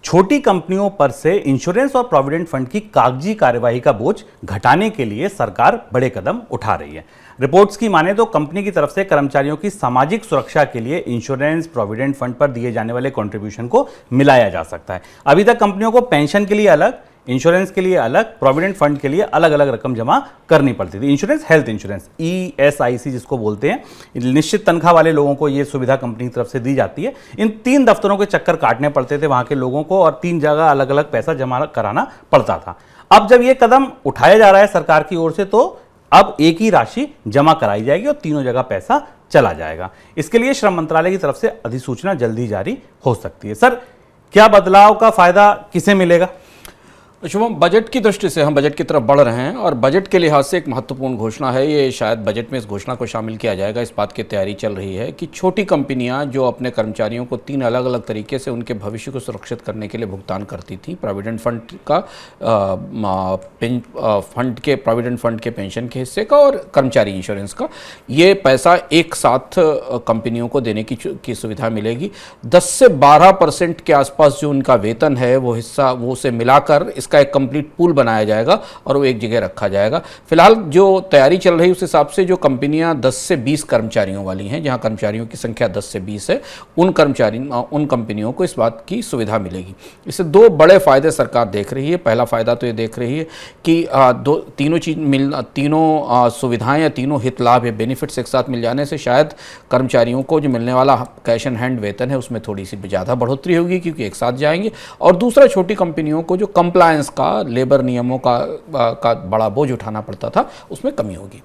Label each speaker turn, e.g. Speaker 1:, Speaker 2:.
Speaker 1: छोटी कंपनियों पर से इंश्योरेंस और प्रोविडेंट फंड की कागजी कार्यवाही का बोझ घटाने के लिए सरकार बड़े कदम उठा रही है। रिपोर्ट्स की माने तो कंपनी की तरफ से कर्मचारियों की सामाजिक सुरक्षा के लिए इंश्योरेंस प्रोविडेंट फंड पर दिए जाने वाले कंट्रीब्यूशन को मिलाया जा सकता है। अभी तक कंपनियों को पेंशन के लिए अलग, इंश्योरेंस के लिए अलग, प्रोविडेंट फंड के लिए अलग अलग रकम जमा करनी पड़ती थी। इंश्योरेंस, हेल्थ इंश्योरेंस, ESIC जिसको बोलते हैं, निश्चित तनख्वाह वाले लोगों को ये सुविधा कंपनी की तरफ से दी जाती है। इन 3 दफ्तरों के चक्कर काटने पड़ते थे वहां के लोगों को और 3 जगह अलग अलग पैसा जमा कराना पड़ता था। अब जब ये कदम उठाया जा रहा है सरकार की ओर से, तो अब एक ही राशि जमा कराई जाएगी और तीनों जगह पैसा चला जाएगा। इसके लिए श्रम मंत्रालय की तरफ से अधिसूचना जल्दी जारी हो सकती है। सर, क्या बदलाव का फायदा किसे मिलेगा?
Speaker 2: शुभम, बजट की दृष्टि से हम बजट की तरफ बढ़ रहे हैं और बजट के लिहाज से एक महत्वपूर्ण घोषणा है। ये शायद बजट में इस घोषणा को शामिल किया जाएगा। इस बात की तैयारी चल रही है कि छोटी कंपनियां जो अपने कर्मचारियों को 3 अलग अलग तरीके से उनके भविष्य को सुरक्षित करने के लिए भुगतान करती थी, प्रोविडेंट फंड का, प्रोविडेंट फंड के पेंशन के हिस्से का और कर्मचारी इंश्योरेंस का, ये पैसा एक साथ कंपनियों को देने की सुविधा मिलेगी। 10 से 12% के आसपास जो उनका वेतन है वो हिस्सा वो से मिलाकर इसका एक कंप्लीट पूल बनाया जाएगा और वो एक जगह रखा जाएगा। फिलहाल जो तैयारी चल रही है उस हिसाब से जो कंपनियां 10 से 20 कर्मचारियों वाली हैं, जहां कर्मचारियों की संख्या 10 से 20 है, उन कंपनियों को इस बात की सुविधा मिलेगी। इससे 2 बड़े फायदे सरकार देख रही है। पहला फायदा तो ये देख रही है कि तीनों सुविधाएं या तीनों हित लाभ या बेनिफिट्स एक साथ मिल जाने से शायद कर्मचारियों को जो मिलने वाला कैश एंड हैंड वेतन है उसमें थोड़ी सी ज़्यादा बढ़ोतरी होगी क्योंकि एक साथ जाएंगे। और दूसरा, छोटी कंपनियों को जो कंप्लायंस का, लेबर नियमों का बड़ा बोझ उठाना पड़ता था, उसमें कमी होगी।